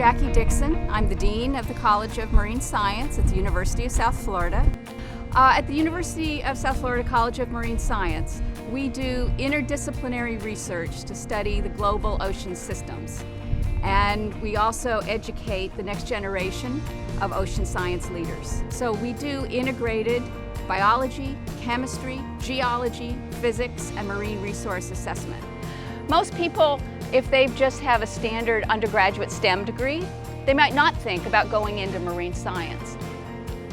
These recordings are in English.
Jackie Dixon. I'm the Dean of the College of Marine Science at the University of South Florida. At the University of South Florida College of Marine Science, we do interdisciplinary research to study the global ocean systems. And we also educate the next generation of ocean science leaders. So we do integrated biology, chemistry, geology, physics, and marine resource assessment. Most people, if they just have a standard undergraduate STEM degree, they might not think about going into marine science.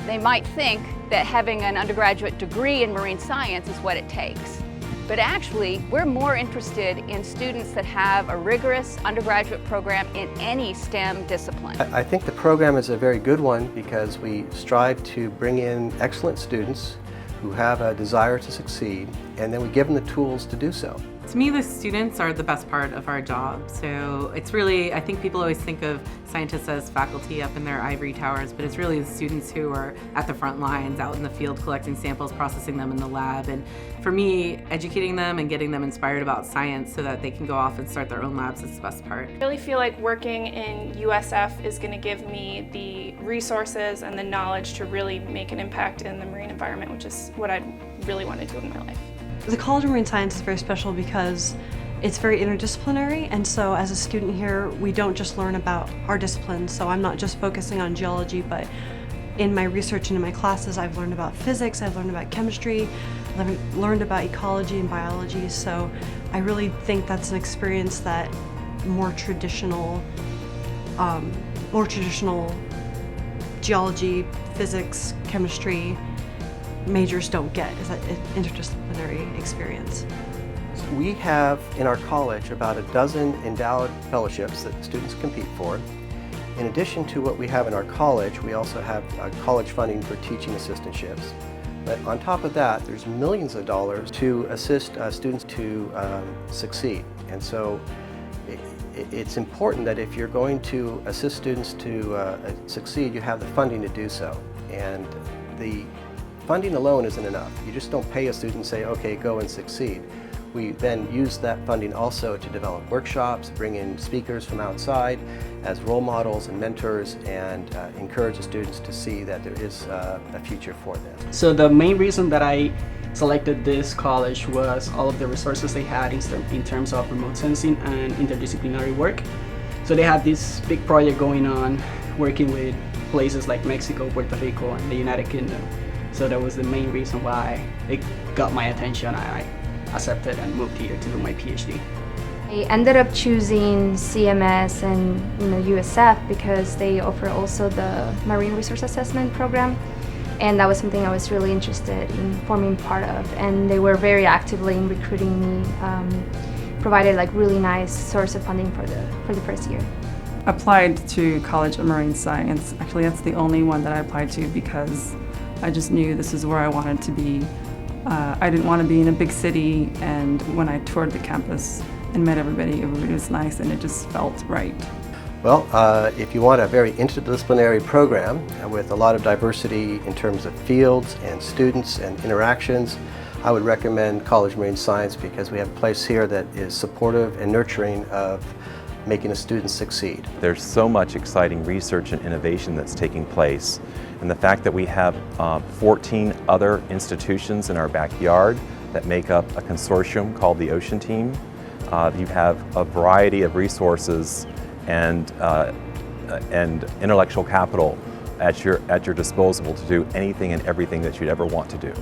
They might think that having an undergraduate degree in marine science is what it takes. But actually, we're more interested in students that have a rigorous undergraduate program in any STEM discipline. I think the program is a very good one because we strive to bring in excellent students who have a desire to succeed, and then we give them the tools to do so. To me, the students are the best part of our job. So it's really, I think people always think of scientists as faculty up in their ivory towers, but it's really the students who are at the front lines, out in the field collecting samples, processing them in the lab. And for me, educating them and getting them inspired about science so that they can go off and start their own labs is the best part. I really feel like working in USF is going to give me the resources and the knowledge to really make an impact in the marine environment, which is what I really want to do in my life. The College of Marine Science is very special because it's very interdisciplinary, and so as a student here, we don't just learn about our disciplines. So I'm not just focusing on geology, but in my research and in my classes, I've learned about physics, I've learned about chemistry, I've learned about ecology and biology. So I really think that's an experience that more traditional geology, physics, chemistry majors don't get, is that interdisciplinary experience. We have in our college about a dozen endowed fellowships that students compete for. In addition to what we have in our college, we also have college funding for teaching assistantships. But on top of that, there's millions of dollars to assist students to succeed. And so it's important that if you're going to assist students to succeed, you have the funding to do so. And the funding alone isn't enough. You just don't pay a student and say, okay, go and succeed. We then use that funding also to develop workshops, bring in speakers from outside as role models and mentors, and encourage the students to see that there is a future for them. So the main reason that I selected this college was all of the resources they had in terms of remote sensing and interdisciplinary work. So they had this big project going on, working with places like Mexico, Puerto Rico, and the United Kingdom. So that was the main reason why it got my attention. I accepted and moved here to do my PhD. I ended up choosing CMS and USF because they offer also the Marine Resource Assessment program, and that was something I was really interested in forming part of. And they were very actively in recruiting me, provided like really nice source of funding for the first year. Applied to College of Marine Science. Actually, that's the only one that I applied to because I just knew this is where I wanted to be. I didn't want to be in a big city, and when I toured the campus and met everybody was nice and it just felt right. Well, if you want a very interdisciplinary program with a lot of diversity in terms of fields and students and interactions, I would recommend College of Marine Science because we have a place here that is supportive and nurturing of making a student succeed. There's so much exciting research and innovation that's taking place, and the fact that we have 14 other institutions in our backyard that make up a consortium called the Ocean Team. You have a variety of resources and intellectual capital at your disposal to do anything and everything that you'd ever want to do.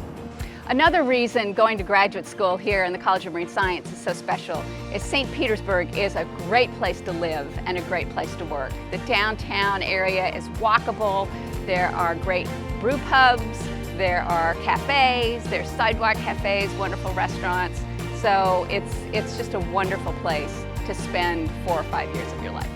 Another reason going to graduate school here in the College of Marine Science is so special is St. Petersburg is a great place to live and a great place to work. The downtown area is walkable. There are great brew pubs, there are cafes, there's sidewalk cafes, wonderful restaurants. So it's just a wonderful place to spend 4 or 5 years of your life.